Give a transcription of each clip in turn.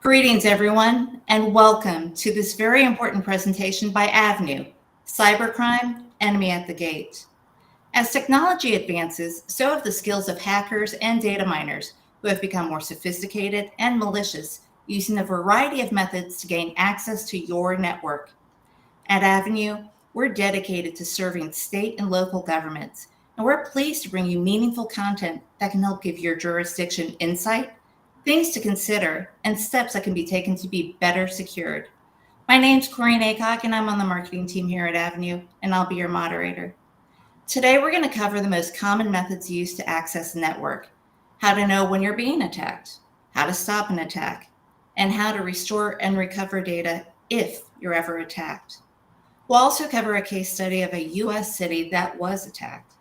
Greetings, everyone, and welcome to this very important presentation by Avenue, Cybercrime, Enemy at the Gate. As technology advances, so have the skills of hackers and data miners who have become more sophisticated and malicious, using a variety of methods to gain access to your network. At Avenue, we're dedicated to serving state and local governments, and we're pleased to bring you meaningful content that can help give your jurisdiction insight, things to consider, and steps that can be taken to be better secured. My name's Corinne Acock, and I'm on the marketing team here at Avenue, and I'll be your moderator. Today, we're going to cover the most common methods used to access a network, how to know when you're being attacked, how to stop an attack, and how to restore and recover data if you're ever attacked. We'll also cover a case study of a U.S. city that was attacked.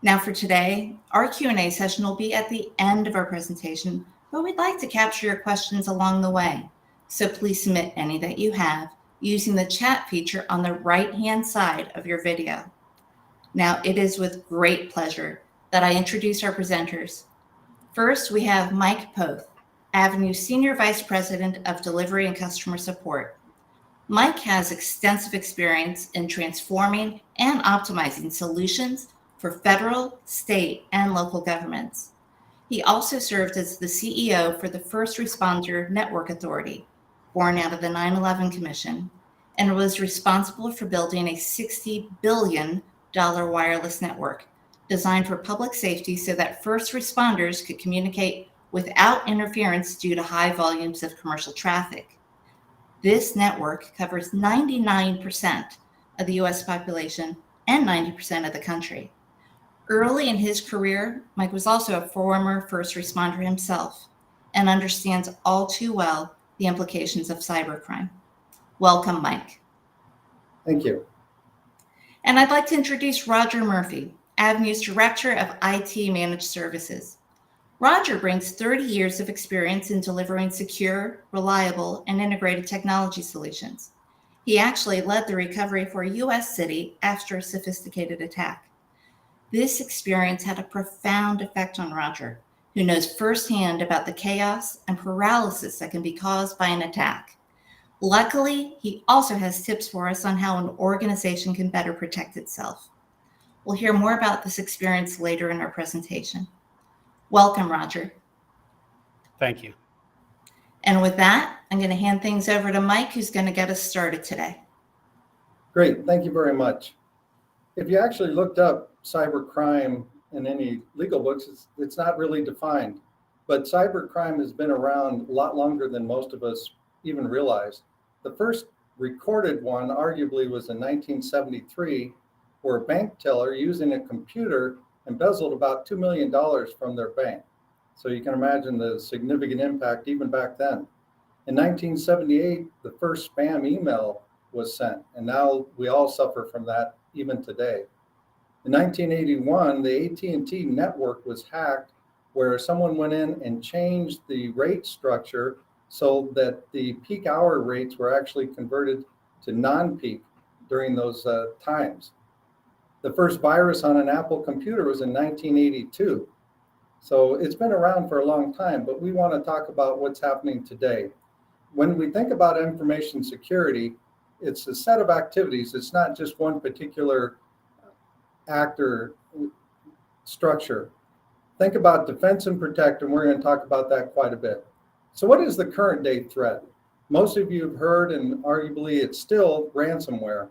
Now for today, our Q&A session will be at the end of our presentation, but we'd like to capture your questions along the way. So please submit any that you have using the chat feature on the right-hand side of your video. Now, it is with great pleasure that I introduce our presenters. First, we have Mike Poth, Avenue Senior Vice President of Delivery and Customer Support. Mike has extensive experience in transforming and optimizing solutions for federal, state, and local governments. He also served as the CEO for the First Responder Network Authority, born out of the 9/11 Commission, and was responsible for building a $60 billion wireless network designed for public safety so that first responders could communicate without interference due to high volumes of commercial traffic. This network covers 99% of the US population and 90% of the country. Early in his career, Mike was also a former first responder himself and understands all too well the implications of cybercrime. Welcome, Mike. Thank you. And I'd like to introduce Roger Murphy, Avenue's Director of IT Managed Services. Roger brings 30 years of experience in delivering secure, reliable, and integrated technology solutions. He actually led the recovery for a U.S. city after a sophisticated attack. This experience had a profound effect on Roger, who knows firsthand about the chaos and paralysis that can be caused by an attack. Luckily, he also has tips for us on how an organization can better protect itself. We'll hear more about this experience later in our presentation. Welcome, Roger. Thank you. And with that, I'm going to hand things over to Mike, who's going to get us started today. Great. Thank you very much. If you actually looked up cybercrime in any legal books, it's not really defined. But cybercrime has been around a lot longer than most of us even realize. The first recorded one arguably was in 1973, where a bank teller using a computer embezzled about $2 million from their bank. So you can imagine the significant impact even back then. In 1978, the first spam email was sent, and now we all suffer from that even today. In 1981, the AT&T network was hacked, where someone went in and changed the rate structure so that the peak hour rates were actually converted to non-peak during those times. The first virus on an Apple computer was in 1982. So it's been around for a long time, but we want to talk about what's happening today. When we think about information security, it's a set of activities. It's not just one particular act or structure. Think about defense and protect, and we're going to talk about that quite a bit. So what is the current day threat? Most of you have heard, and arguably it's still ransomware.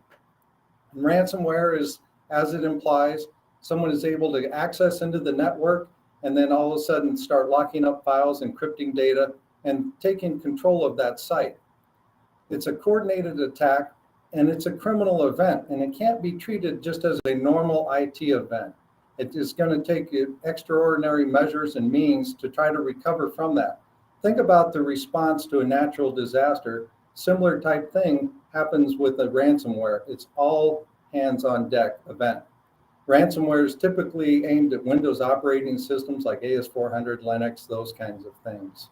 And ransomware is, as it implies, someone is able to access into the network and then all of a sudden start locking up files, encrypting data, and taking control of that site. It's a coordinated attack, and it's a criminal event, and it can't be treated just as a normal IT event. It is going to take extraordinary measures and means to try to recover from that. Think about the response to a natural disaster. Similar type thing happens with a ransomware. It's all hands on deck event. Ransomware is typically aimed at Windows operating systems like AS400, Linux, those kinds of things.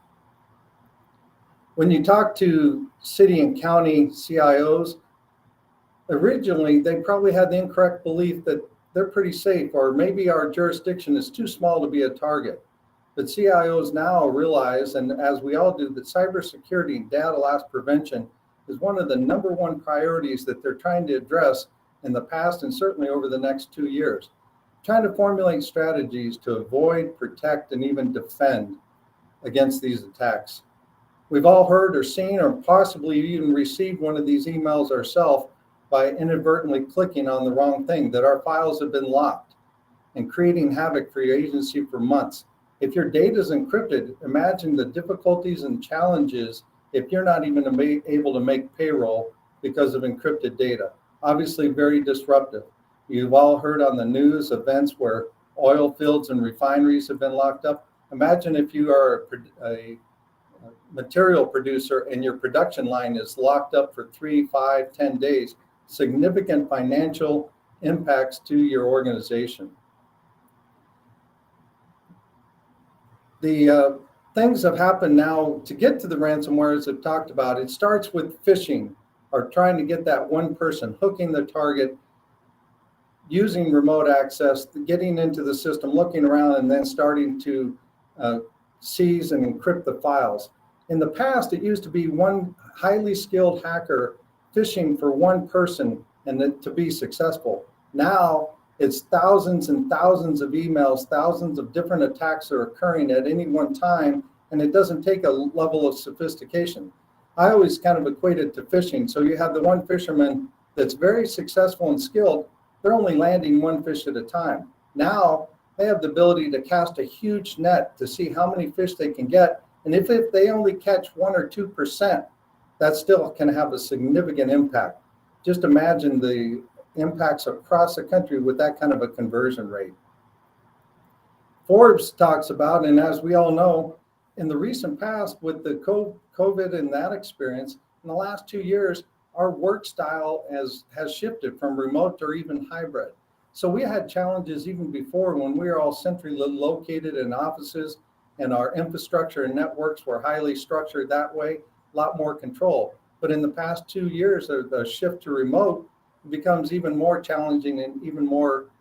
When you talk to city and county CIOs, originally they probably had the incorrect belief that they're pretty safe, or maybe our jurisdiction is too small to be a target. But CIOs now realize, and as we all do, that cybersecurity and data loss prevention is one of the number one priorities that they're trying to address in the past and certainly over the next 2 years. Trying to formulate strategies to avoid, protect, and even defend against these attacks. We've all heard or seen or possibly even received one of these emails ourselves by inadvertently clicking on the wrong thing, that our files have been locked and creating havoc for your agency for months. If your data is encrypted, imagine the difficulties and challenges if you're not even able to make payroll because of encrypted data. Obviously very disruptive. You've all heard on the news events where oil fields and refineries have been locked up. Imagine if you are a material producer and your production line is locked up for 3, 5, 10 days, significant financial impacts to your organization. The things have happened now to get to the ransomware, as I've talked about. It starts with phishing, or trying to get that one person, hooking the target, using remote access, getting into the system, looking around, and then starting to seize and encrypt the files. In the past, it used to be one highly skilled hacker phishing for one person and to be successful. Now, it's thousands and thousands of emails, thousands of different attacks are occurring at any one time, and it doesn't take a level of sophistication. I always kind of equate it to fishing. So you have the one fisherman that's very successful and skilled, they're only landing one fish at a time. Now they have the ability to cast a huge net to see how many fish they can get. And if they only catch 1 or 2%, that still can have a significant impact. Just imagine the impacts across the country with that kind of a conversion rate. Forbes talks about, and as we all know, in the recent past with the COVID and that experience, in the last 2 years, our work style has shifted from remote or even hybrid. So we had challenges even before when we were all centrally located in offices and our infrastructure and networks were highly structured that way, a lot more control. But in the past 2 years, the shift to remote becomes even more challenging and even more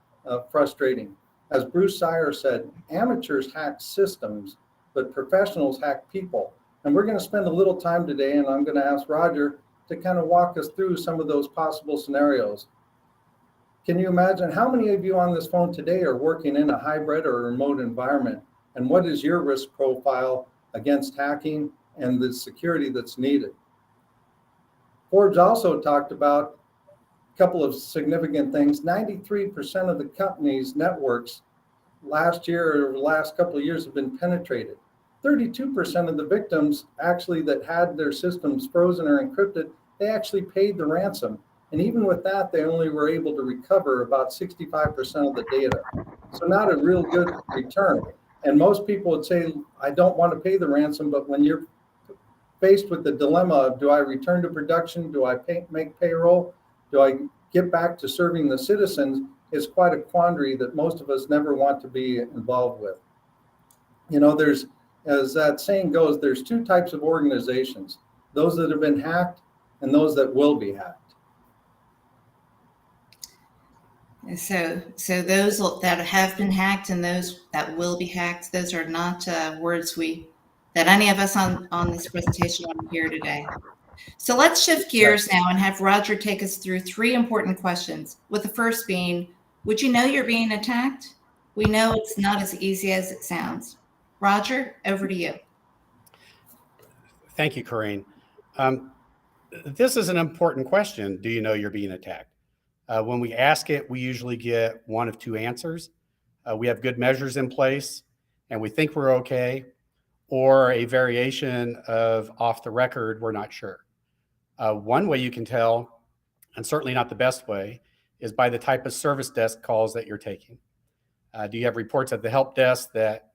frustrating. As Bruce Sire said, amateurs hack systems, but professionals hack people. And we're going to spend a little time today, and I'm going to ask Roger to kind of walk us through some of those possible scenarios. Can you imagine how many of you on this phone today are working in a hybrid or a remote environment? And what is your risk profile against hacking and the security that's needed? Forbes also talked about a couple of significant things. 93% of the company's networks last year or the last couple of years have been penetrated. 32% of the victims actually that had their systems frozen or encrypted, they actually paid the ransom. And even with that, they only were able to recover about 65% of the data. So not a real good return. And most people would say, I don't want to pay the ransom, but when you're faced with the dilemma of, do I return to production? Do I make payroll? Do I get back to serving the citizens? It's quite a quandary that most of us never want to be involved with. You know, as that saying goes, there's two types of organizations, those that have been hacked and those that will be hacked. So those that have been hacked and those that will be hacked, those are not words that any of us on this presentation want to hear today. So let's shift gears now and have Roger take us through 3 important questions, with the first being, would you know you're being attacked? We know it's not as easy as it sounds. Roger, over to you. Thank you, Corinne. This is an important question. Do you know you're being attacked? When we ask it, we usually get one of 2 answers. We have good measures in place and we think we're okay, or a variation of off the record, we're not sure. One way you can tell, and certainly not the best way, is by the type of service desk calls that you're taking. Do you have reports at the help desk that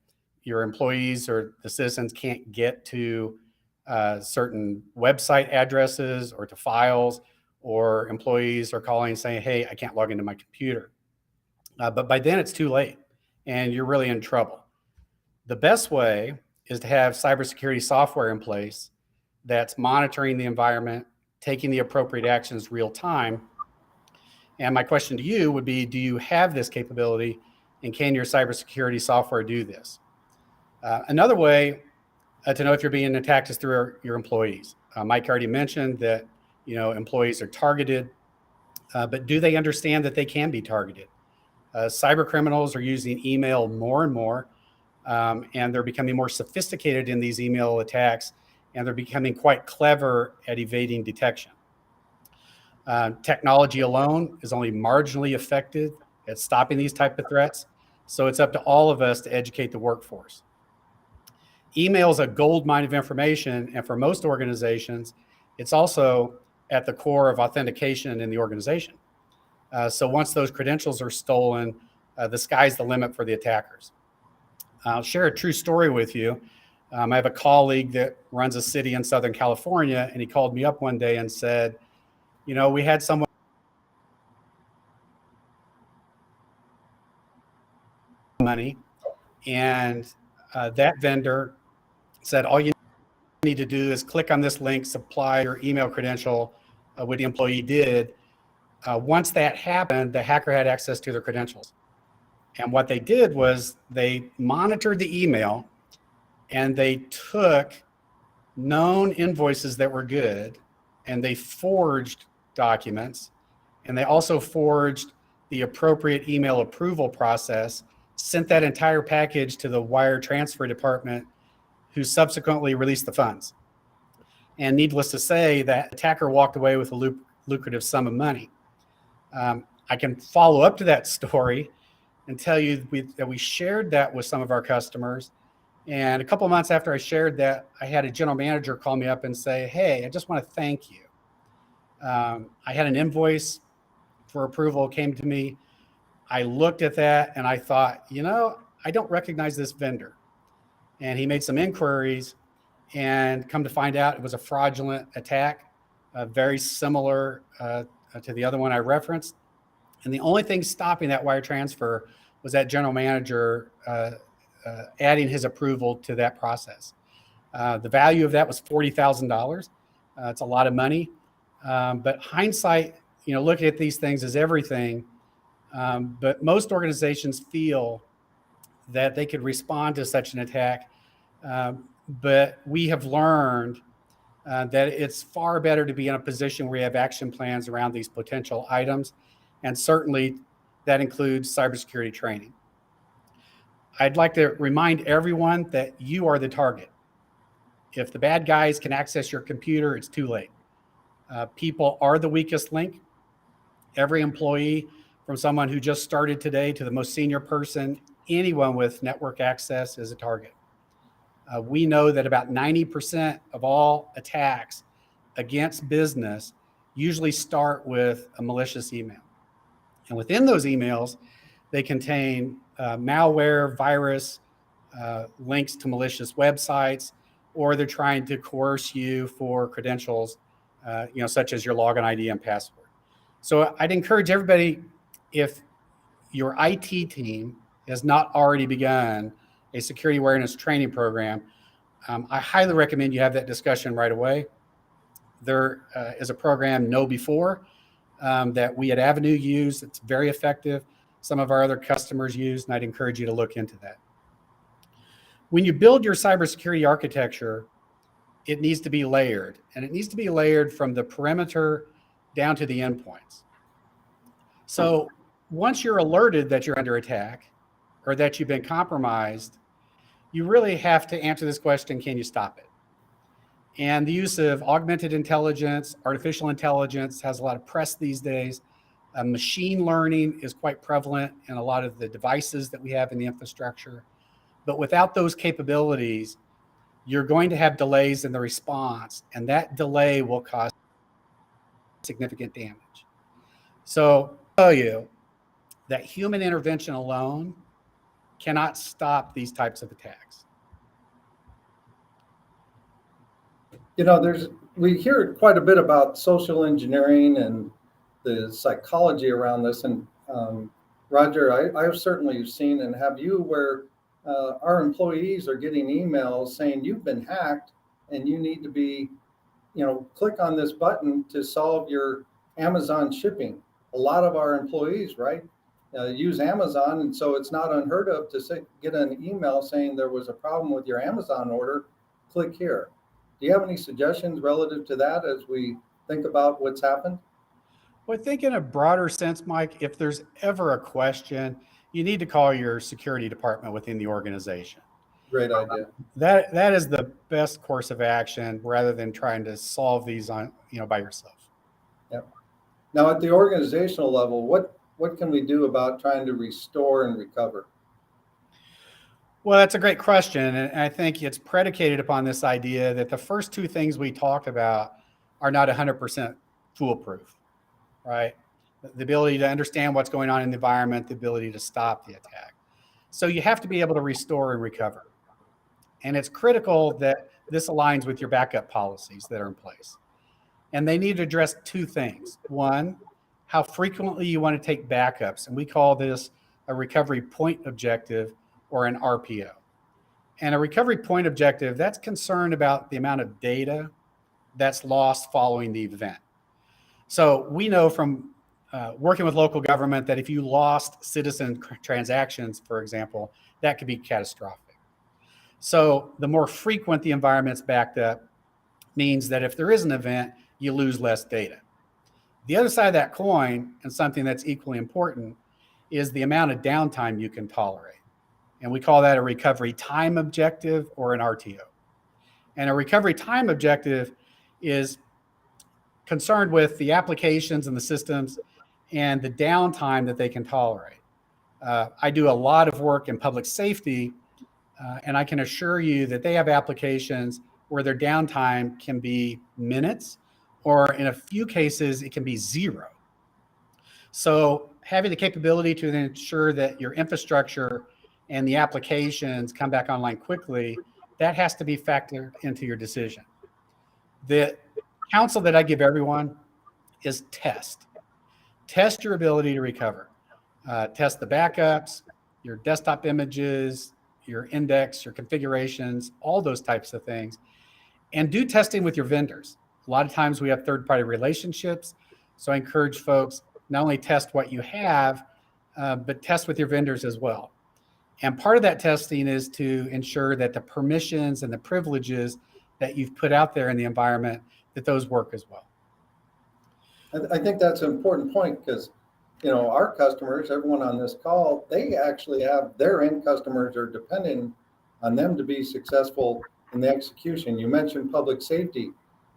your employees or the citizens can't get to certain website addresses or to files, or employees are calling saying, hey, I can't log into my computer? But by then it's too late and you're really in trouble. The best way is to have cybersecurity software in place that's monitoring the environment, taking the appropriate actions real time. And my question to you would be, do you have this capability, and can your cybersecurity software do this? Another way to know if you're being attacked is through your employees. Mike already mentioned that employees are targeted, but do they understand that they can be targeted? Cyber criminals are using email more and more, and they're becoming more sophisticated in these email attacks, and they're becoming quite clever at evading detection. Technology alone is only marginally effective at stopping these type of threats, so it's up to all of us to educate the workforce. Email is a gold mine of information, and for most organizations, it's also at the core of authentication in the organization. So once those credentials are stolen, the sky's the limit for the attackers. I'll share a true story with you. I have a colleague that runs a city in Southern California, and he called me up one day and said, we had someone money, and that vendor said, all you need to do is click on this link, supply your email credential, what the employee did. Once that happened, the hacker had access to their credentials. And what they did was they monitored the email, and they took known invoices that were good, and they forged documents, and they also forged the appropriate email approval process, sent that entire package to the wire transfer department, who subsequently released the funds. And needless to say, that attacker walked away with a lucrative sum of money. I can follow up to that story and tell you that we shared that with some of our customers. And a couple of months after I shared that, I had a general manager call me up and say, hey, I just want to thank you. I had an invoice for approval, came to me. I looked at that and I thought, I don't recognize this vendor. And he made some inquiries, and come to find out it was a fraudulent attack, very similar to the other one I referenced. And the only thing stopping that wire transfer was that general manager adding his approval to that process. The value of that was $40,000. It's a lot of money. But hindsight, looking at these things is everything. But most organizations feel that they could respond to such an attack. But we have learned that it's far better to be in a position where you have action plans around these potential items. And certainly that includes cybersecurity training. I'd like to remind everyone that you are the target. If the bad guys can access your computer, it's too late. People are the weakest link. Every employee, from someone who just started today to the most senior person, anyone with network access is a target. We know that about 90% of all attacks against business usually start with a malicious email. And within those emails, they contain malware, virus, links to malicious websites, or they're trying to coerce you for credentials, such as your login ID and password. So I'd encourage everybody, if your IT team has not already begun a security awareness training program, I highly recommend you have that discussion right away. There is a program, Know Before, that we at Avenue use. It's very effective. Some of our other customers use, and I'd encourage you to look into that. When you build your cybersecurity architecture, it needs to be layered, and it needs to be layered from the perimeter down to the endpoints. So once you're alerted that you're under attack or that you've been compromised, you really have to answer this question: can you stop it? And the use of augmented intelligence, artificial intelligence has a lot of press these days. Machine learning is quite prevalent in a lot of the devices that we have in the infrastructure. But without those capabilities, you're going to have delays in the response, and that delay will cause significant damage. So I'll tell you that human intervention alone cannot stop these types of attacks. We hear quite a bit about social engineering and the psychology around this. And Roger, I've certainly seen and have you where our employees are getting emails saying you've been hacked and you need to be, click on this button to solve your Amazon shipping. A lot of our employees, right? use Amazon, and so it's not unheard of to get an email saying there was a problem with your Amazon order. Click here. Do you have any suggestions relative to that as we think about what's happened? Well, I think in a broader sense, Mike, if there's ever a question, you need to call your security department within the organization. Great idea. That is the best course of action rather than trying to solve these on, by yourself. Yep. Now at the organizational level, what can we do about trying to restore and recover? Well, that's a great question. And I think it's predicated upon this idea that the first two things we talked about are not 100% foolproof, right? The ability to understand what's going on in the environment, the ability to stop the attack. So you have to be able to restore and recover. And it's critical that this aligns with your backup policies that are in place. And they need to address two things. One, how frequently you want to take backups. And we call this a recovery point objective or an RPO. And a recovery point objective, that's concerned about the amount of data that's lost following the event. So we know from working with local government that if you lost citizen transactions, for example, that could be catastrophic. So the more frequent the environment's backed up means that if there is an event, you lose less data. The other side of that coin, and something that's equally important, is the amount of downtime you can tolerate. And we call that a recovery time objective or an RTO. And a recovery time objective is concerned with the applications and the systems and the downtime that they can tolerate. I do a lot of work in public safety, and I can assure you that they have applications where their downtime can be minutes, or in a few cases, it can be zero. So having the capability to ensure that your infrastructure and the applications come back online quickly, that has to be factored into your decision. The counsel that I give everyone is test. Test your ability to recover. Test the backups, your desktop images, your index, your configurations, all those types of things. And do testing with your vendors. A lot of times we have third-party relationships. So I encourage folks, not only test what you have, but test with your vendors as well. And part of that testing is to ensure that the permissions and the privileges that you've put out there in the environment, that those work as well. I think that's an important point because, our customers, everyone on this call, they actually have their end customers are depending on them to be successful in the execution. You mentioned public safety,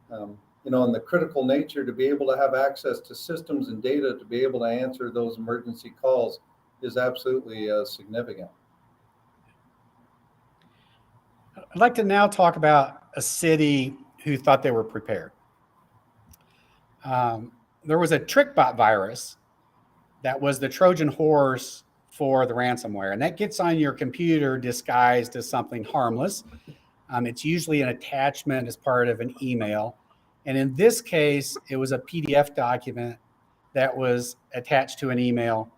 and the critical nature to be able to have access to systems and data to be able to answer those emergency calls is absolutely significant. I'd like to now talk about a city who thought they were prepared. There was a TrickBot virus that was the Trojan horse for the ransomware, and that gets on your computer disguised as something harmless. It's usually an attachment as part of an email. And in this case, it was a PDF document that was attached to an email.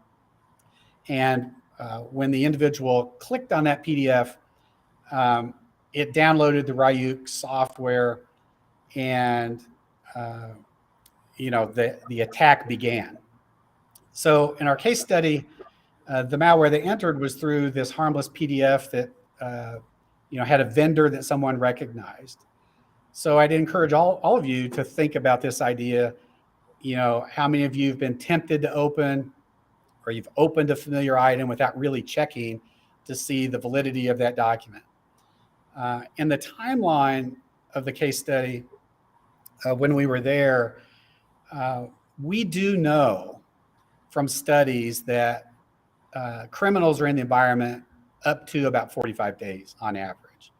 And when the individual clicked on that PDF, it downloaded the Ryuk software, and the attack began. So in our case study, the malware they entered was through this harmless PDF that had a vendor that someone recognized. So I'd encourage all of you to think about this idea. How many of you have been tempted to open, or you've opened a familiar item without really checking to see the validity of that document? In the timeline of the case study, when we were there, we do know from studies that criminals are in the environment up to about 45 days on average.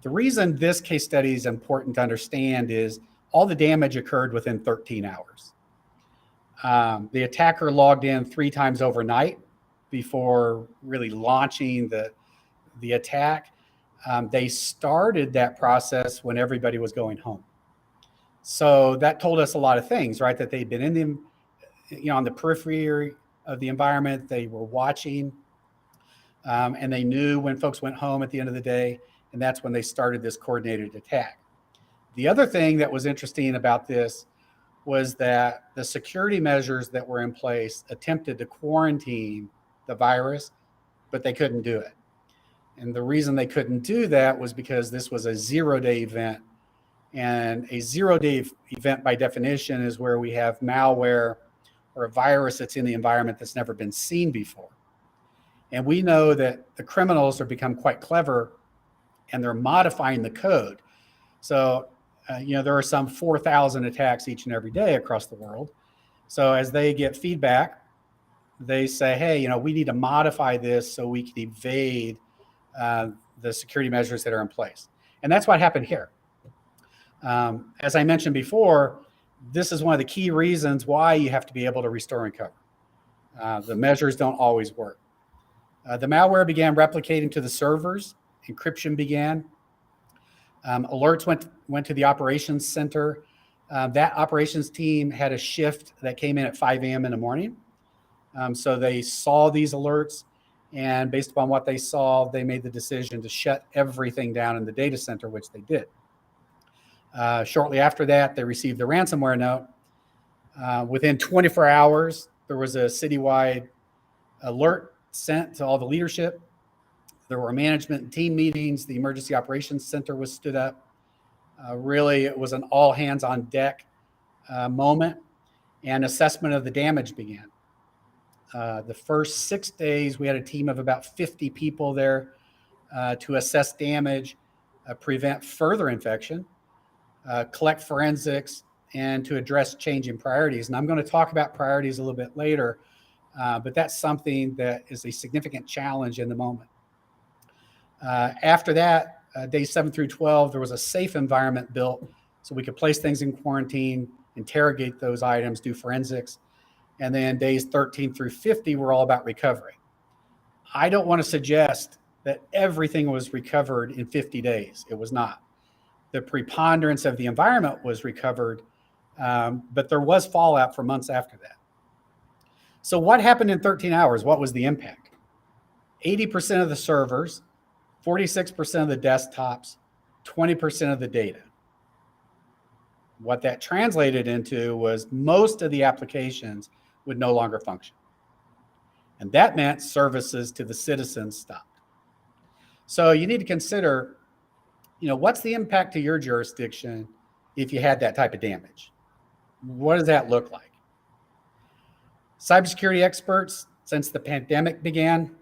The reason this case study is important to understand is all the damage occurred within 13 hours. The attacker logged in 3 times overnight before really launching the attack. They started that process when everybody was going home. So that told us a lot of things, right? That they'd been in on the periphery of the environment. They were watching, and they knew when folks went home at the end of the day, and that's when they started this coordinated attack. The other thing that was interesting about this was that the security measures that were in place attempted to quarantine the virus, but they couldn't do it. And the reason they couldn't do that was because this was a 0-day event. And a 0-day event by definition is where we have malware or a virus that's in the environment that's never been seen before. And we know that the criminals have become quite clever and they're modifying the code. So, there are some 4,000 attacks each and every day across the world. So as they get feedback, they say, hey, we need to modify this so we can evade the security measures that are in place. And that's what happened here. As I mentioned before, this is one of the key reasons why you have to be able to restore and recover. The measures don't always work. The malware began replicating to the servers. Encryption began. Alerts went to the operations center. That operations team had a shift that came in at 5 a.m. in the morning. So they saw these alerts, and based upon what they saw, they made the decision to shut everything down in the data center, which they did. Shortly after that, they received the ransomware note. Within 24 hours, there was a citywide alert sent to all the leadership. There were management and team meetings. The emergency operations center was stood up. Really, it was an all hands on deck moment, and assessment of the damage began. The first 6 days, we had a team of about 50 people there to assess damage, prevent further infection, collect forensics, and to address changing priorities. And I'm going to talk about priorities a little bit later, but that's something that is a significant challenge in the moment. After that, days 7 through 12, there was a safe environment built so we could place things in quarantine, interrogate those items, do forensics. And then days 13 through 50 were all about recovery. I don't want to suggest that everything was recovered in 50 days. It was not. The preponderance of the environment was recovered, but there was fallout for months after that. So what happened in 13 hours? What was the impact? 80% of the servers, 46% of the desktops, 20% of the data. What that translated into was most of the applications would no longer function. And that meant services to the citizens stopped. So you need to consider, what's the impact to your jurisdiction if you had that type of damage? What does that look like? Cybersecurity experts, since the pandemic began,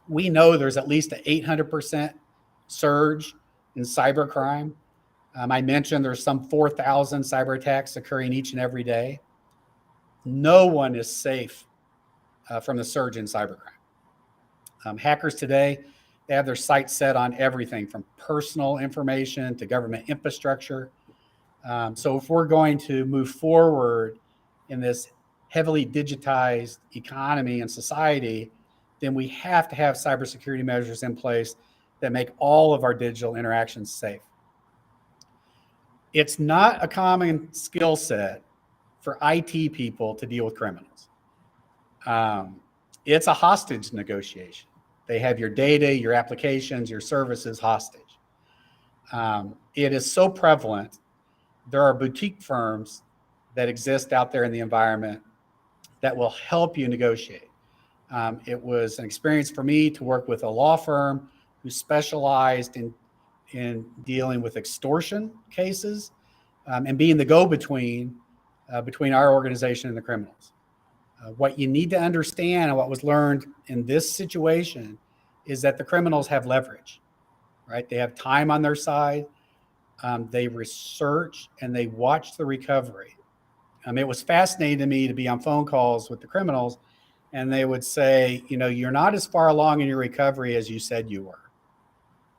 we know there's at least an 800% surge in cybercrime. I mentioned there's some 4,000 cyber attacks occurring each and every day. No one is safe from the surge in cybercrime. Hackers today, they have their sights set on everything from personal information to government infrastructure. So if we're going to move forward in this heavily digitized economy and society, then we have to have cybersecurity measures in place that make all of our digital interactions safe. It's not a common skill set for IT people to deal with criminals. It's a hostage negotiation. They have your data, your applications, your services hostage. It is so prevalent. There are boutique firms that exist out there in the environment that will help you negotiate. It was an experience for me to work with a law firm who specialized in dealing with extortion cases and being the go-between between our organization and the criminals. What you need to understand and what was learned in this situation is that the criminals have leverage, right? They have time on their side. They research and they watch the recovery. It was fascinating to me to be on phone calls with the criminals, and they would say, you're not as far along in your recovery as you said you were.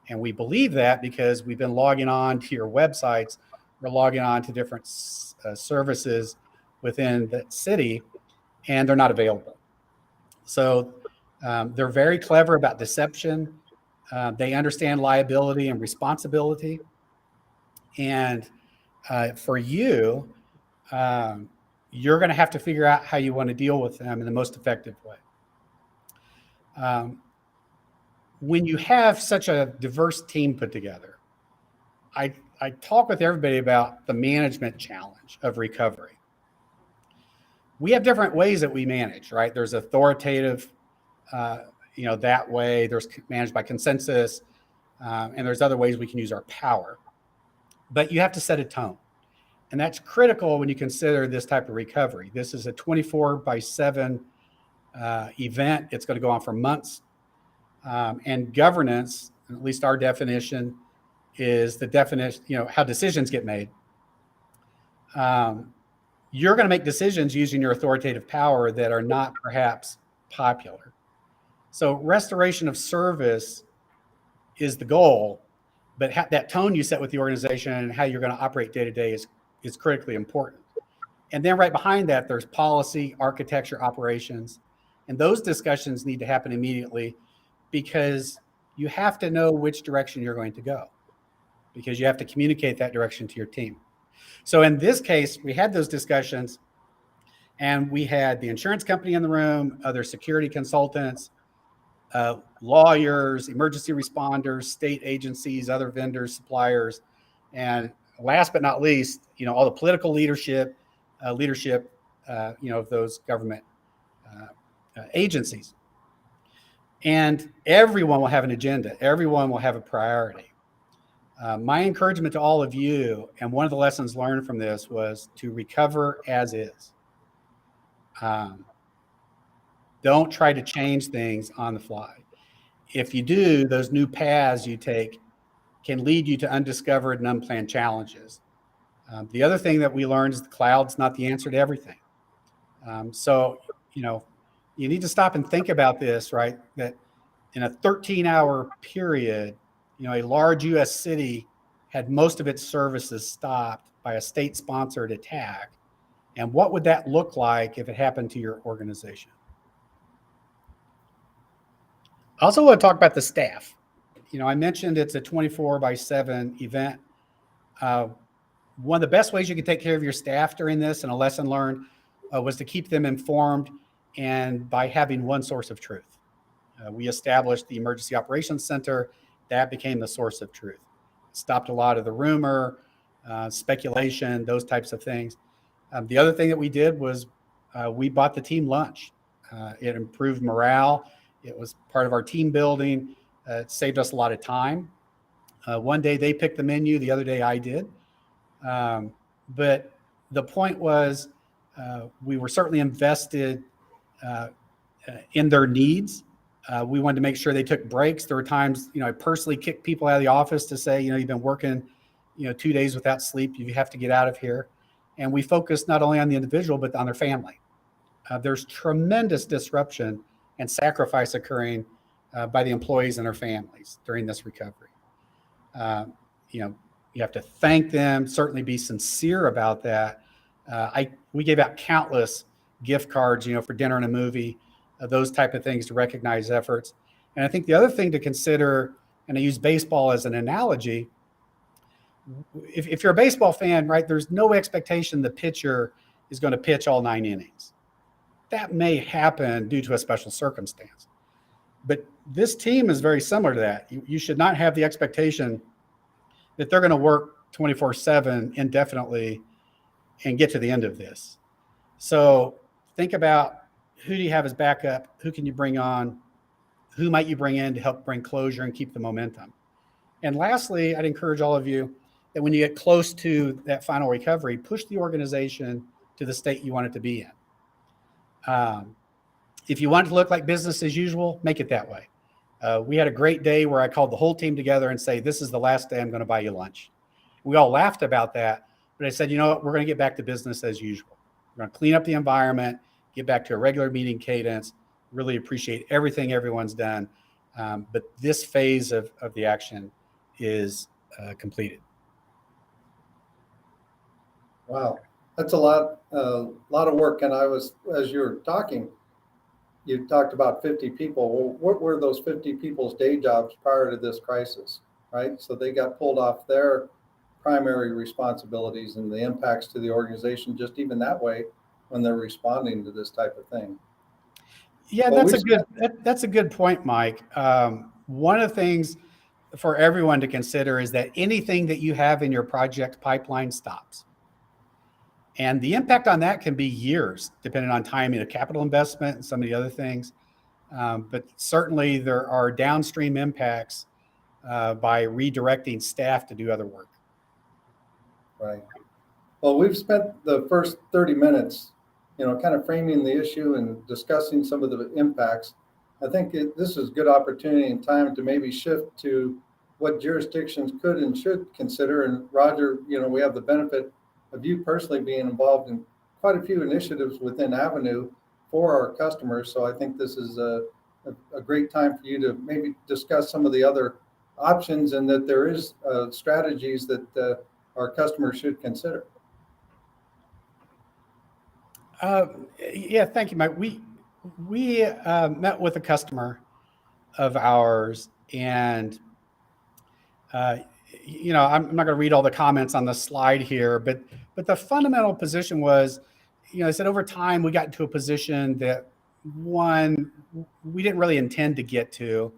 And we believe that because we've been logging on to your websites. We're logging on to different services within the city, and they're not available. So they're very clever about deception. They understand liability and responsibility. And for you, you're going to have to figure out how you want to deal with them in the most effective way. When you have such a diverse team put together, I talk with everybody about the management challenge of recovery. We have different ways that we manage, right? There's authoritative, that way. There's managed by consensus, and there's other ways we can use our power. But you have to set a tone. And that's critical when you consider this type of recovery. This is a 24/7 event. It's going to go on for months. And governance, at least our definition, is the definition, how decisions get made. You're going to make decisions using your authoritative power that are not perhaps popular. So restoration of service is the goal, but that tone you set with the organization and how you're going to operate day to day is critically important. And then right behind that, there's policy, architecture, operations. And those discussions need to happen immediately because you have to know which direction you're going to go, because you have to communicate that direction to your team. So in this case, we had those discussions, and we had the insurance company in the room, other security consultants, lawyers, emergency responders, state agencies, other vendors, suppliers, and last but not least, all the political leadership, of those government agencies. And everyone will have an agenda. Everyone will have a priority. My encouragement to all of you, and one of the lessons learned from this, was to recover as is. Don't try to change things on the fly. If you do, those new paths you take can lead you to undiscovered and unplanned challenges. The other thing that we learned is the cloud's not the answer to everything. So, you need to stop and think about this, right? That in a 13-hour period, a large U.S. city had most of its services stopped by a state-sponsored attack. And what would that look like if it happened to your organization? I also want to talk about the staff. I mentioned it's a 24/7 event. One of the best ways you can take care of your staff during this, and a lesson learned, was to keep them informed, and by having one source of truth. We established the Emergency Operations Center. That became the source of truth. Stopped a lot of the rumor, speculation, those types of things. The other thing that we did was we bought the team lunch. It improved morale. It was part of our team building. It saved us a lot of time. One day they picked the menu, the other day I did. But the point was we were certainly invested in their needs. We wanted to make sure they took breaks. There were times, I personally kicked people out of the office to say, you've been working, 2 days without sleep. You have to get out of here. And we focused not only on the individual, but on their family. There's tremendous disruption and sacrifice occurring by the employees and their families during this recovery. You have to thank them, certainly be sincere about that. We gave out countless gift cards, for dinner and a movie, those type of things to recognize efforts. And I think the other thing to consider, and I use baseball as an analogy, if you're a baseball fan, right, there's no expectation the pitcher is going to pitch all 9 innings. That may happen due to a special circumstance. But this team is very similar to that. You should not have the expectation that they're going to work 24/7 indefinitely and get to the end of this. So think about, who do you have as backup? Who can you bring on? Who might you bring in to help bring closure and keep the momentum? And lastly, I'd encourage all of you that when you get close to that final recovery, push the organization to the state you want it to be in. If you want it to look like business as usual, make it that way. We had a great day where I called the whole team together and say, this is the last day I'm going to buy you lunch. We all laughed about that, but I said, you know what, we're going to get back to business as usual. We're going to clean up the environment, get back to a regular meeting cadence, really appreciate everything everyone's done. But this phase of the action is completed. Wow, that's a lot of work. And as you were talking, you talked about 50 people. Well, what were those 50 people's day jobs prior to this crisis, right? So they got pulled off their primary responsibilities and the impacts to the organization just even that way when they're responding to this type of thing. Yeah, that's a good point, Mike. One of the things for everyone to consider is that anything that you have in your project pipeline stops. And the impact on that can be years, depending on timing of capital investment and some of the other things. But certainly there are downstream impacts by redirecting staff to do other work. Right. Well, we've spent the first 30 minutes, kind of framing the issue and discussing some of the impacts. I think this is a good opportunity and time to maybe shift to what jurisdictions could and should consider. And Roger, we have the benefit of you personally being involved in quite a few initiatives within Avenue for our customers. So I think this is a great time for you to maybe discuss some of the other options, and that there is strategies that our customers should consider. Yeah, thank you, Mike. We met with a customer of ours, and I'm not going to read all the comments on the slide here, but the fundamental position was, I said over time we got into a position that we didn't really intend to get to,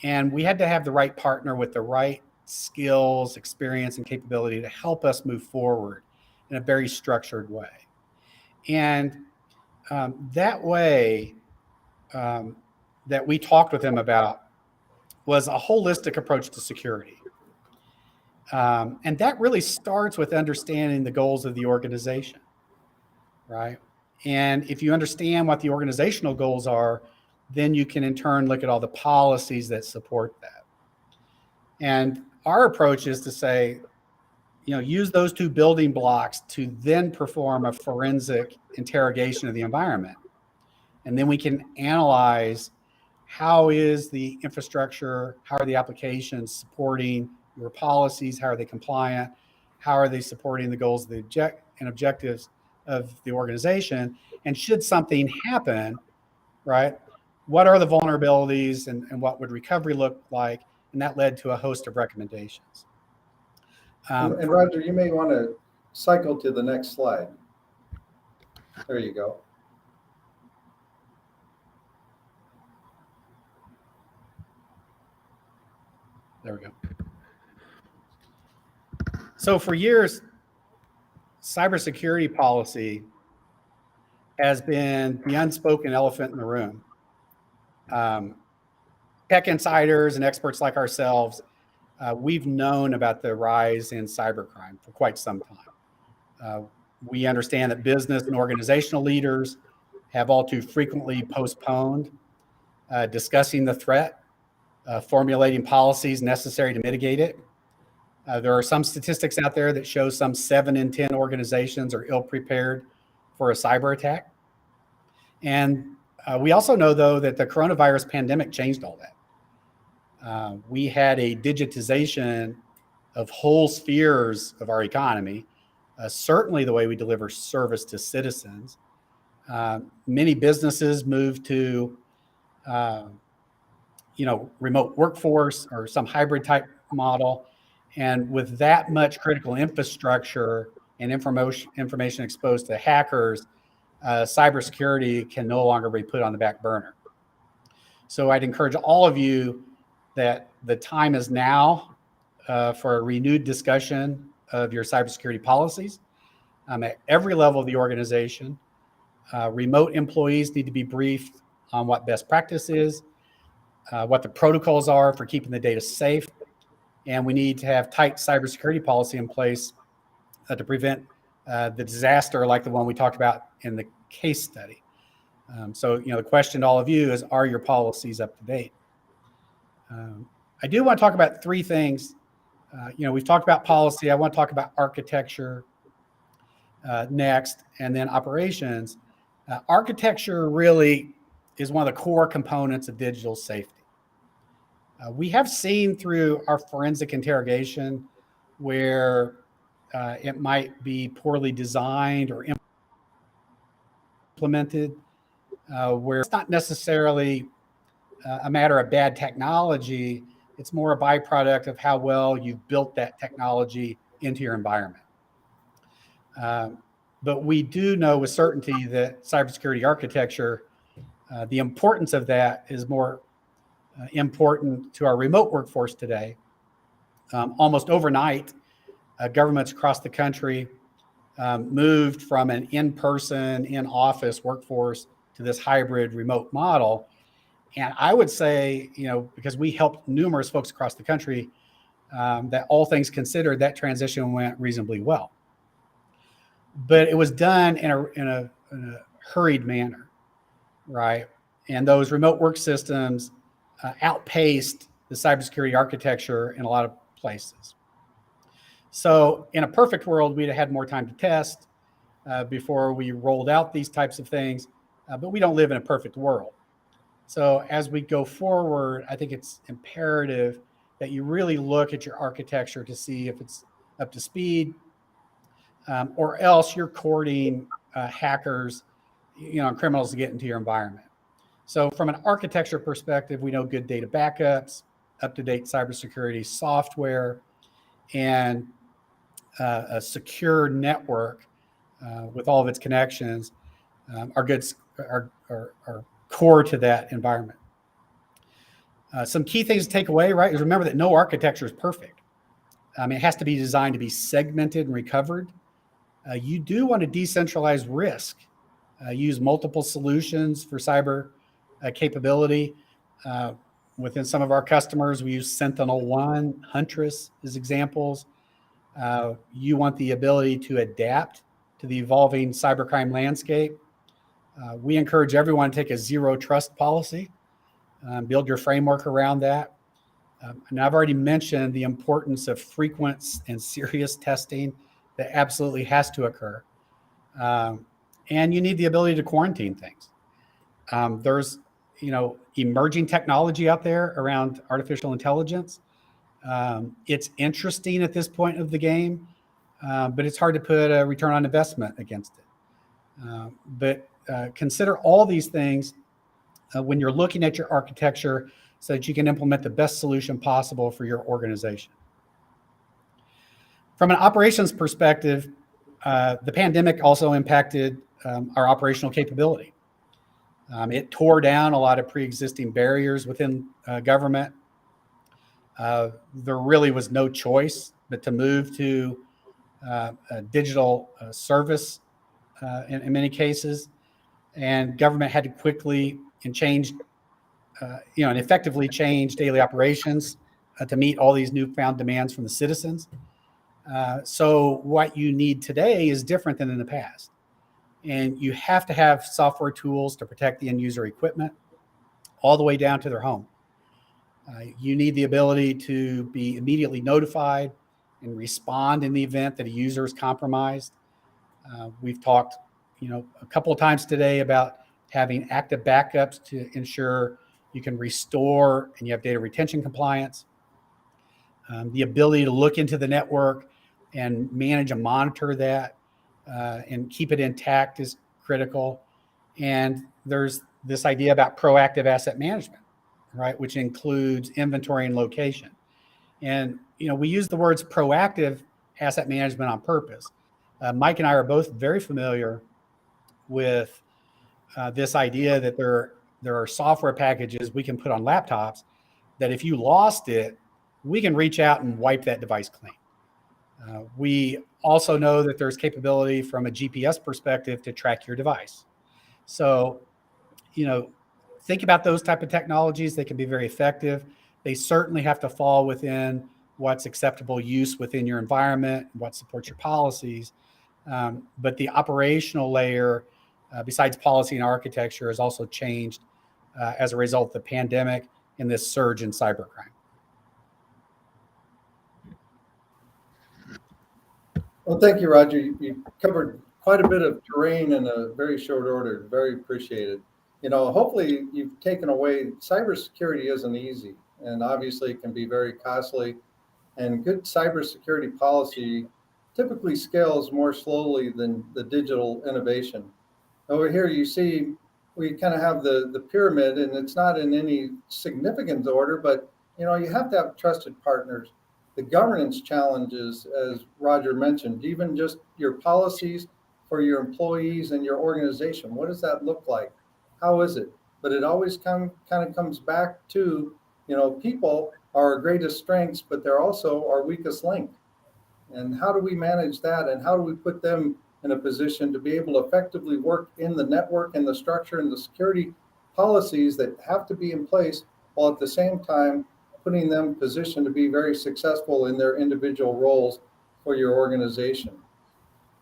and we had to have the right partner with the right skills, experience, and capability to help us move forward in a very structured way. And that way that we talked with them about was a holistic approach to security. And that really starts with understanding the goals of the organization, right? And if you understand what the organizational goals are, then you can in turn look at all the policies that support that. And our approach is to say, use those two building blocks to then perform a forensic interrogation of the environment. And then we can analyze how is the infrastructure, how are the applications supporting your policies, how are they compliant, how are they supporting the goals and objectives of the organization, and should something happen, right, what are the vulnerabilities and what would recovery look like? And that led to a host of recommendations. And Roger, you may want to cycle to the next slide. There you go. There we go. So for years, cybersecurity policy has been the unspoken elephant in the room. Tech insiders and experts like ourselves, we've known about the rise in cybercrime for quite some time. We understand that business and organizational leaders have all too frequently postponed discussing the threat, formulating policies necessary to mitigate it. There are some statistics out there that show some 7 in 10 organizations are ill-prepared for a cyber attack. And we also know, though, that the coronavirus pandemic changed all that. We had a digitization of whole spheres of our economy, certainly the way we deliver service to citizens. Many businesses moved to remote workforce or some hybrid type model. And with that much critical infrastructure and information exposed to hackers, cybersecurity can no longer be put on the back burner. So I'd encourage all of you that the time is now for a renewed discussion of your cybersecurity policies at every level of the organization. Remote employees need to be briefed on what best practice is, what the protocols are for keeping the data safe, and we need to have tight cybersecurity policy in place to prevent the disaster like the one we talked about in the case study. So, the question to all of you is, are your policies up to date? I do want to talk about 3 things. We've talked about policy. I want to talk about architecture next, and then operations. Architecture really is one of the core components of digital safety. We have seen through our forensic interrogation where it might be poorly designed or implemented, where it's not necessarily a matter of bad technology. It's more a byproduct of how well you've built that technology into your environment. But we do know with certainty that cybersecurity architecture, the importance of that is more important to our remote workforce today. Almost overnight, governments across the country moved from an in-person, in-office workforce to this hybrid remote model. And I would say, because we helped numerous folks across the country, that all things considered, that transition went reasonably well. But it was done in a hurried manner, right? And those remote work systems outpaced the cybersecurity architecture in a lot of places. So in a perfect world, we'd have had more time to test before we rolled out these types of things, but we don't live in a perfect world. So as we go forward, I think it's imperative that you really look at your architecture to see if it's up to speed, or else you're courting hackers, and criminals to get into your environment. So from an architecture perspective, we know good data backups, up-to-date cybersecurity software, and a secure network with all of its connections are core to that environment. Some key things to take away, right, is remember that no architecture is perfect. It has to be designed to be segmented and recovered. You do want to decentralize risk. Use multiple solutions for cyber capability. Within some of our customers, we use SentinelOne, Huntress as examples. You want the ability to adapt to the evolving cybercrime landscape. We encourage everyone to take a zero trust policy, build your framework around that. And I've already mentioned the importance of frequent and serious testing that absolutely has to occur. And you need the ability to quarantine things. There's, emerging technology out there around artificial intelligence. It's interesting at this point of the game, but it's hard to put a return on investment against it. But consider all these things when you're looking at your architecture so that you can implement the best solution possible for your organization. From an operations perspective, the pandemic also impacted our operational capability. It tore down a lot of pre-existing barriers within government. There really was no choice but to move to a digital service in many cases, and government had to quickly and effectively change daily operations to meet all these newfound demands from the citizens. So what you need today is different than in the past. And you have to have software tools to protect the end user equipment all the way down to their home. You need the ability to be immediately notified and respond in the event that a user is compromised. We've talked, a couple of times today about having active backups to ensure you can restore and you have data retention compliance. The ability to look into the network and manage and monitor that and keep it intact is critical. And there's this idea about proactive asset management, right, which includes inventory and location. And, we use the words proactive asset management on purpose. Mike and I are both very familiar with this idea that there are software packages we can put on laptops that if you lost it, we can reach out and wipe that device clean. We also know that there's capability from a GPS perspective to track your device. So, think about those type of technologies. They can be very effective. They certainly have to fall within what's acceptable use within your environment, what supports your policies. But the operational layer, besides policy and architecture, has also changed as a result of the pandemic and this surge in cybercrime. Well, thank you, Roger. You covered quite a bit of terrain in a very short order. Very appreciated. Hopefully you've taken away cybersecurity isn't easy, and obviously it can be very costly. And good cybersecurity policy typically scales more slowly than the digital innovation. Over here, you see we kind of have the pyramid, and it's not in any significant order, but you have to have trusted partners. The governance challenges, as Roger mentioned, even just your policies for your employees and your organization. What does that look like? How is it? But it always kind of comes back to, people are our greatest strengths, but they're also our weakest link. And how do we manage that? And how do we put them in a position to be able to effectively work in the network and the structure and the security policies that have to be in place, while at the same time putting them in position to be very successful in their individual roles for your organization.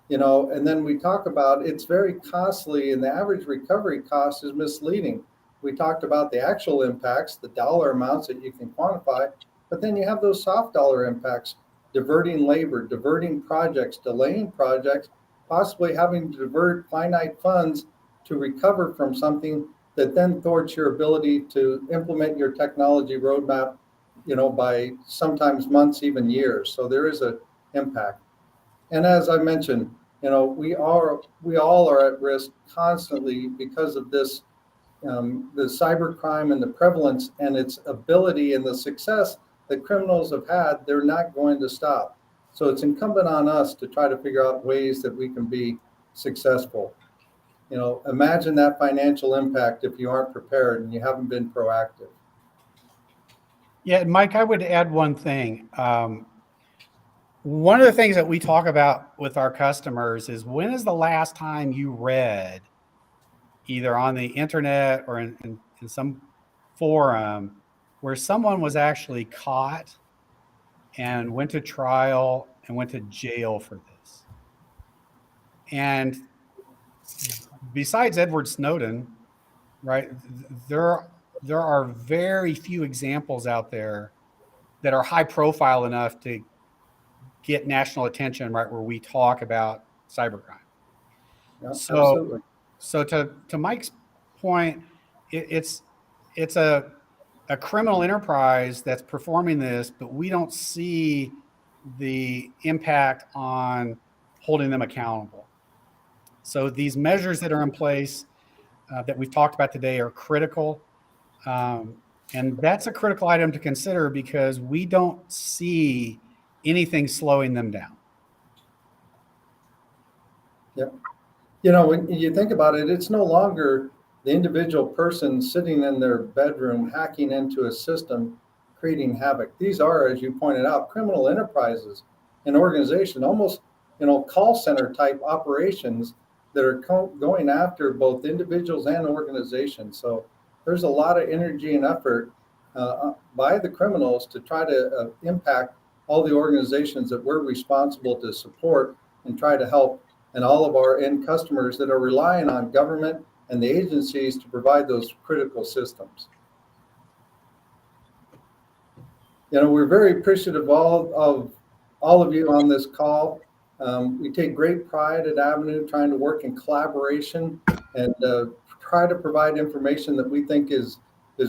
And then we talk about it's very costly, and the average recovery cost is misleading. We talked about the actual impacts, the dollar amounts that you can quantify, but then you have those soft dollar impacts: diverting labor, diverting projects, delaying projects, possibly having to divert finite funds to recover from something that then thwarts your ability to implement your technology roadmap, by sometimes months, even years. So there is an impact. And as I mentioned, we all are at risk constantly because of this, the cybercrime and the prevalence and its ability and the success that criminals have had. They're not going to stop. So it's incumbent on us to try to figure out ways that we can be successful. Imagine that financial impact if you aren't prepared and you haven't been proactive. Yeah, Mike, I would add one thing. One of the things that we talk about with our customers is, when is the last time you read, either on the internet or in some forum, where someone was actually caught and went to trial and went to jail for this? And besides Edward Snowden, right, there are very few examples out there that are high profile enough to get national attention, right, where we talk about cybercrime. Yeah, So, absolutely. so to Mike's point, it's a criminal enterprise that's performing this, but we don't see the impact on holding them accountable. So these measures that are in place that we've talked about today are critical. And that's a critical item to consider, because we don't see anything slowing them down. Yeah. When you think about it, it's no longer the individual person sitting in their bedroom hacking into a system, creating havoc. These are, as you pointed out, criminal enterprises and organizations, almost, call center type operations that are going after both individuals and organizations. So there's a lot of energy and effort by the criminals to try to impact all the organizations that we're responsible to support and try to help, and all of our end customers that are relying on government and the agencies to provide those critical systems. We're very appreciative of all of you on this call. We take great pride at Avenue trying to work in collaboration and try to provide information that we think is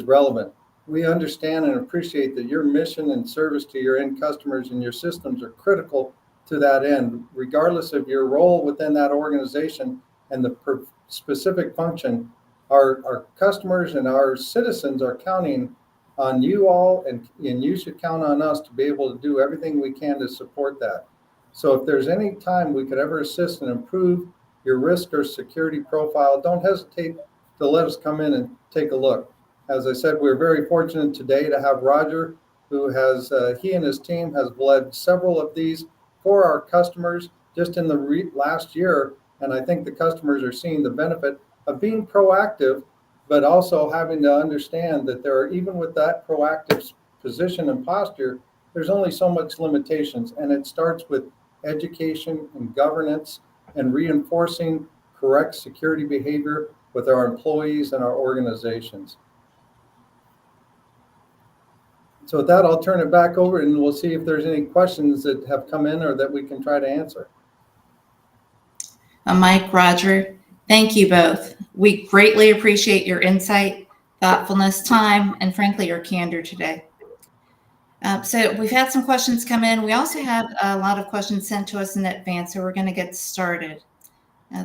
relevant. We understand and appreciate that your mission and service to your end customers and your systems are critical to that end, regardless of your role within that organization and the specific function. Our customers and our citizens are counting on you all, and you should count on us to be able to do everything we can to support that. So if there's any time we could ever assist and improve your risk or security profile, don't hesitate to let us come in and take a look. As I said, we're very fortunate today to have Roger, who has, he and his team has led several of these for our customers just in the last year. And I think the customers are seeing the benefit of being proactive, but also having to understand that there are, even with that proactive position and posture, there's only so much limitations. And it starts with education and governance and reinforcing correct security behavior with our employees and our organizations. So with that, I'll turn it back over, and we'll see if there's any questions that have come in or that we can try to answer. Mike, Roger, thank you both. We greatly appreciate your insight, thoughtfulness, time, and frankly, your candor today. So we've had some questions come in. We also had a lot of questions sent to us in advance, so we're going to get started.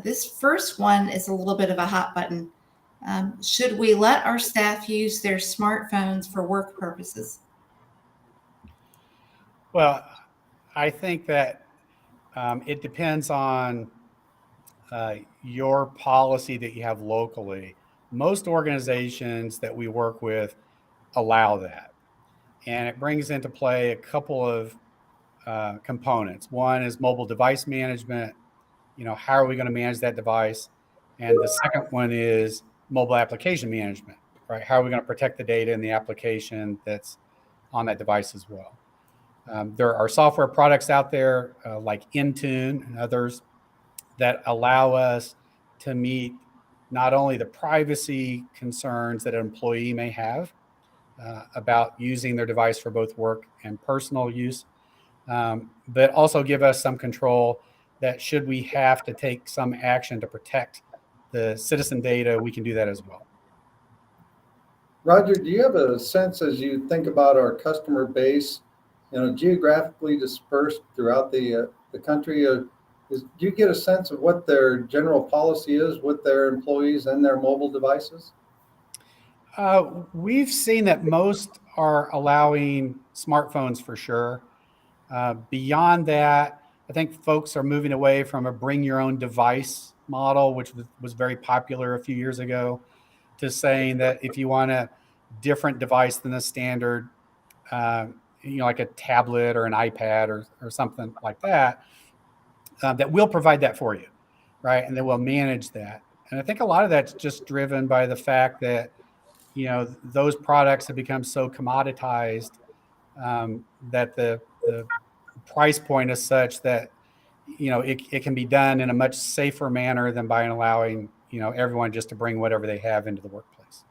This first one is a little bit of a hot button. Should we let our staff use their smartphones for work purposes? Well, I think that it depends on your policy that you have locally. Most organizations that we work with allow that. And it brings into play a couple of components. One is mobile device management. how are we going to manage that device? And the second one is mobile application management, right? How are we going to protect the data in the application that's on that device as well? There are software products out there like Intune and others that allow us to meet not only the privacy concerns that an employee may have about using their device for both work and personal use, but also give us some control that should we have to take some action to protect the citizen data, we can do that as well. Roger, do you have a sense as you think about our customer base, geographically dispersed throughout the country? Do you get a sense of what their general policy is with their employees and their mobile devices? We've seen that most are allowing smartphones for sure. Beyond that, I think folks are moving away from a bring your own device model, which was very popular a few years ago, to saying that if you want a different device than the standard, like a tablet or an iPad or something like that, that we'll provide that for you, right? And then we'll manage that. And I think a lot of that's just driven by the fact that, those products have become so commoditized that the price point is such that, it can be done in a much safer manner than by allowing, everyone just to bring whatever they have into the workplace.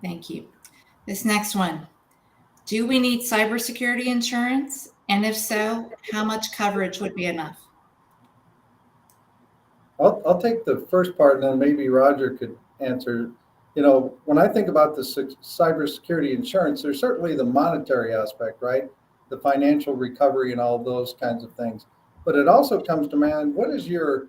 Thank you. This next one. Do we need cybersecurity insurance? And if so, how much coverage would be enough? I'll take the first part, and then maybe Roger could answer. When I think about the cybersecurity insurance, there's certainly the monetary aspect, right? The financial recovery and all those kinds of things. But it also comes to mind, what is your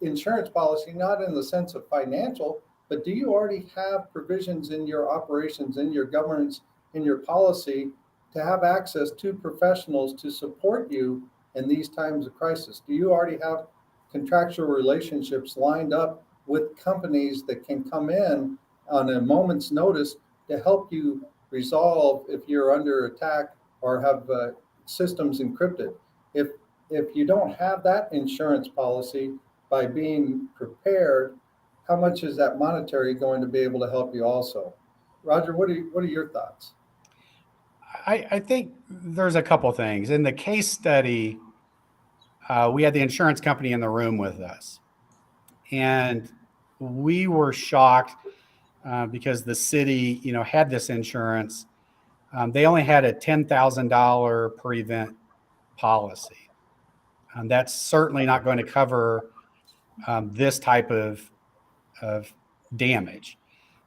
insurance policy, not in the sense of financial, but do you already have provisions in your operations, in your governance, in your policy to have access to professionals to support you in these times of crisis? Do you already have contractual relationships lined up with companies that can come in on a moment's notice to help you resolve if you're under attack or have systems encrypted? If you don't have that insurance policy, by being prepared, how much is that monetary going to be able to help you also? Roger, what are your thoughts? I think there's a couple things. In the case study, we had the insurance company in the room with us. And we were shocked because the city, had this insurance. They only had a $10,000 per event policy. That's certainly not going to cover this type of damage.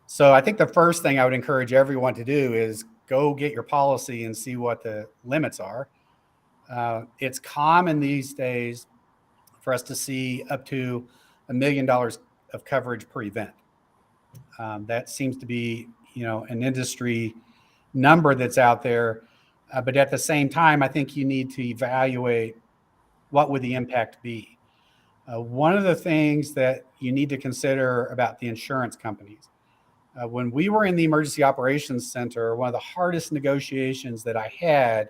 So I think the first thing I would encourage everyone to do is go get your policy and see what the limits are. It's common these days for us to see up to $1 million of coverage per event. That seems to be, an industry number that's out there. But at the same time, I think you need to evaluate what would the impact be. One of the things that you need to consider about the insurance companies, when we were in the Emergency Operations Center, one of the hardest negotiations that I had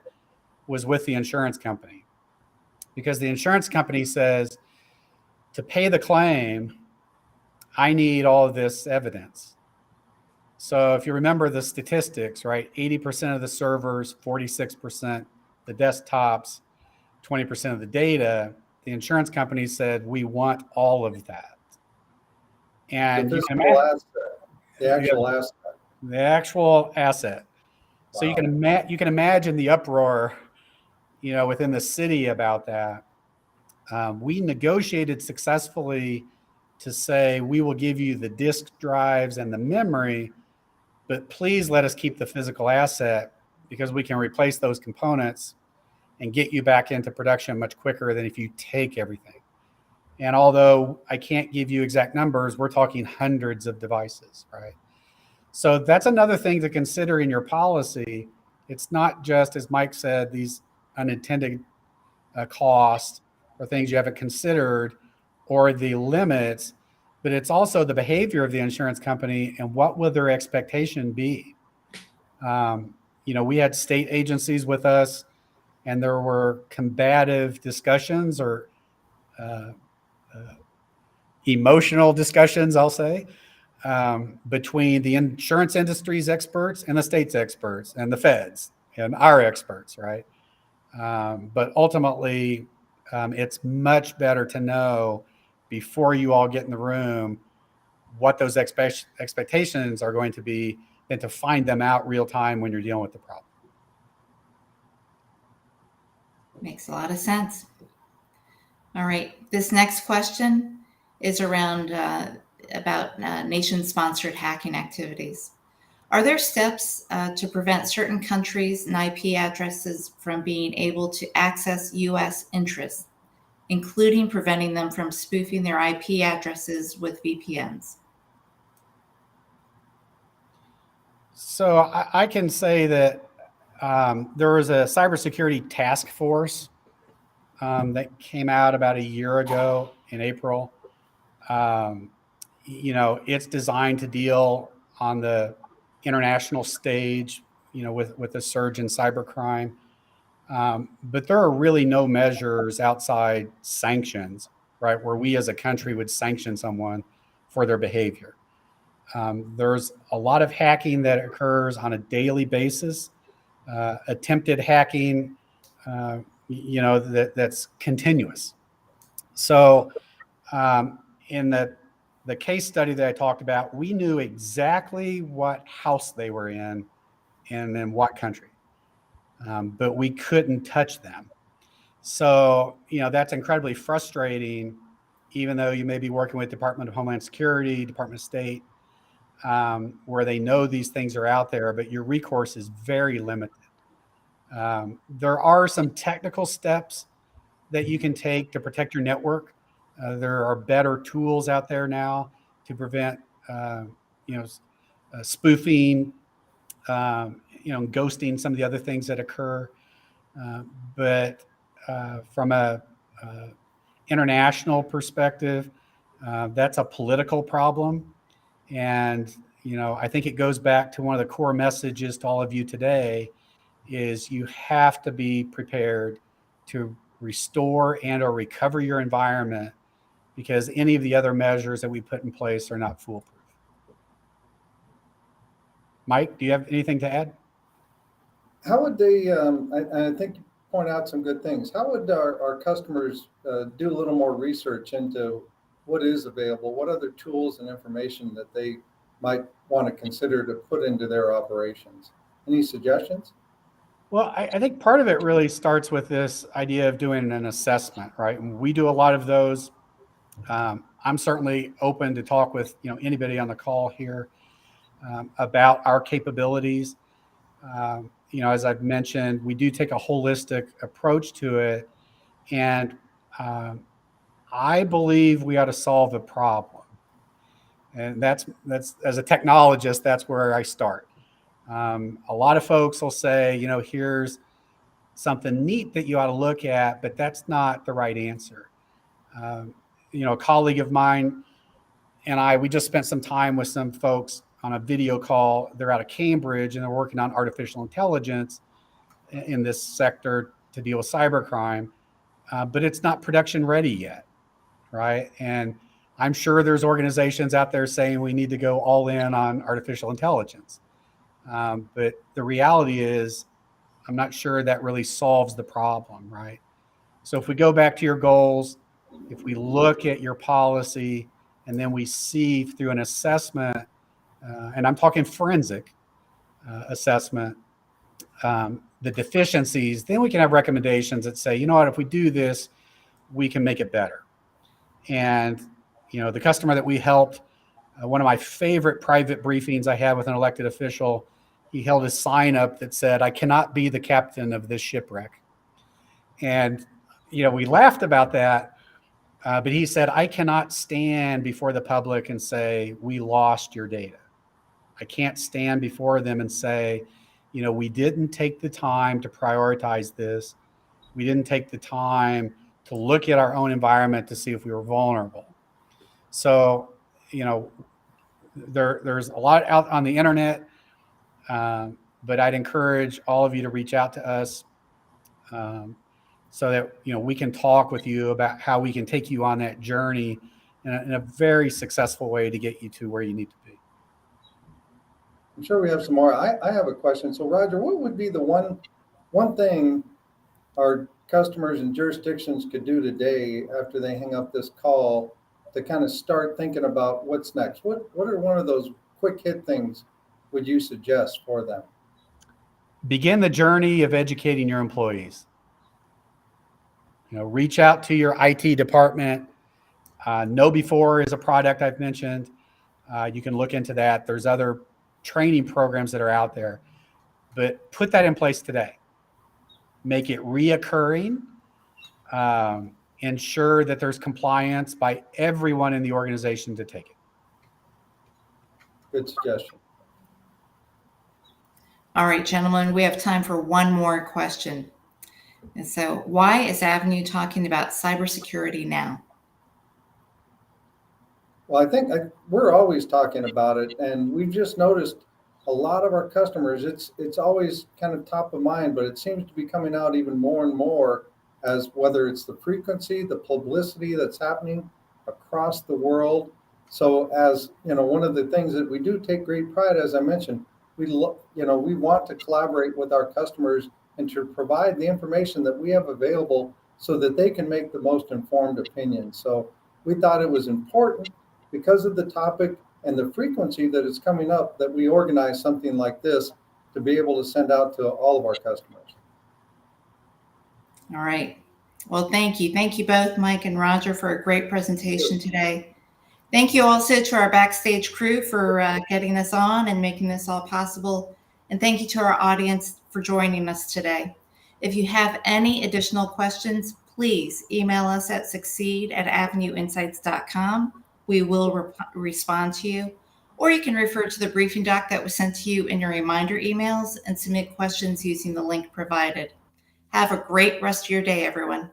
was with the insurance company, because the insurance company says, to pay the claim, I need all of this evidence. So if you remember the statistics, right, 80% of the servers, 46% the desktops, 20% of the data, the insurance company said, we want all of that. And The you can physical imagine, asset, the actual asset. the actual asset. So Wow. you can imagine the uproar, within the city about that. We negotiated successfully to say, we will give you the disk drives and the memory, but please let us keep the physical asset, because we can replace those components and get you back into production much quicker than if you take everything. And although I can't give you exact numbers, we're talking hundreds of devices, right? So that's another thing to consider in your policy. It's not just, as Mike said, these unintended costs or things you haven't considered or the limits, but it's also the behavior of the insurance company and what will their expectation be. We had state agencies with us and there were combative discussions or uh, emotional discussions, I'll say, between the insurance industry's experts and the state's experts and the feds and our experts, right? But ultimately, it's much better to know before you all get in the room what those expectations are going to be than to find them out real time when you're dealing with the problem. Makes a lot of sense. All right. This next question is around about nation-sponsored hacking activities. Are there steps to prevent certain countries and IP addresses from being able to access U.S. interests, including preventing them from spoofing their IP addresses with VPNs? So I can say that there was a cybersecurity task force that came out about a year ago in April. It's designed to deal on the international stage, with the surge in cybercrime. But there are really no measures outside sanctions, right, where we as a country would sanction someone for their behavior. There's a lot of hacking that occurs on a daily basis, attempted hacking, that's continuous. So in the case study that I talked about, we knew exactly what house they were in and in what country, but we couldn't touch them. So, that's incredibly frustrating, even though you may be working with Department of Homeland Security, Department of State, where they know these things are out there, but your recourse is very limited. There are some technical steps that you can take to protect your network. There are better tools out there now to prevent, spoofing, ghosting, some of the other things that occur. But from a international perspective, that's a political problem. And, I think it goes back to one of the core messages to all of you today is you have to be prepared to restore and or recover your environment, because any of the other measures that we put in place are not foolproof. Mike, do you have anything to add? How would they, I think you point out some good things. How would our customers do a little more research into what is available? What other tools and information that they might want to consider to put into their operations? Any suggestions? Well, I think part of it really starts with this idea of doing an assessment, right? And we do a lot of those. I'm certainly open to talk with anybody on the call here about our capabilities. As I've mentioned, we do take a holistic approach to it, and I believe we ought to solve a problem. And that's as a technologist, that's where I start. A lot of folks will say, here's something neat that you ought to look at, but that's not the right answer. A colleague of mine and we just spent some time with some folks on a video call. They're out of Cambridge and they're working on artificial intelligence in this sector to deal with cybercrime, but it's not production ready yet, right? And I'm sure there's organizations out there saying we need to go all in on artificial intelligence. But the reality is, I'm not sure that really solves the problem, right? So if we go back to your goals, if we look at your policy, and then we see through an assessment, and I'm talking forensic assessment, the deficiencies, then we can have recommendations that say, if we do this, we can make it better. And, the customer that we helped, one of my favorite private briefings I had with an elected official, he held a sign up that said, "I cannot be the captain of this shipwreck." And, we laughed about that, but he said, "I cannot stand before the public and say, we lost your data. I can't stand before them and say, we didn't take the time to prioritize this. We didn't take the time to look at our own environment to see if we were vulnerable." So, there's a lot out on the internet, but I'd encourage all of you to reach out to us. so that, we can talk with you about how we can take you on that journey in a very successful way to get you to where you need to be. I'm sure we have some more. I have a question. So Roger, what would be the one thing our customers and jurisdictions could do today after they hang up this call to kind of start thinking about what's next? What are one of those quick hit things would you suggest for them? Begin the journey of educating your employees. Reach out to your IT department. KnowBe4 is a product I've mentioned. You can look into that. There's other training programs that are out there, but put that in place today. Make it reoccurring. Ensure that there's compliance by everyone in the organization to take it. Good suggestion. All right, gentlemen, we have time for one more question. And so, why is Avenue talking about cybersecurity now? Well, I think we're always talking about it, and we've just noticed a lot of our customers, it's always kind of top of mind, but it seems to be coming out even more and more as whether it's the frequency, the publicity that's happening across the world. So as one of the things that we do take great pride, as I mentioned, we want to collaborate with our customers and to provide the information that we have available so that they can make the most informed opinion. So we thought it was important because of the topic and the frequency that it's coming up that we organize something like this to be able to send out to all of our customers. All right. Well, thank you. Thank you both, Mike and Roger, for a great presentation today. Thank you also to our backstage crew for getting us on and making this all possible. And thank you to our audience for joining us today. If you have any additional questions, please email us at succeed@avenueinsights.com. We will respond to you. Or you can refer to the briefing doc that was sent to you in your reminder emails and submit questions using the link provided. Have a great rest of your day, everyone.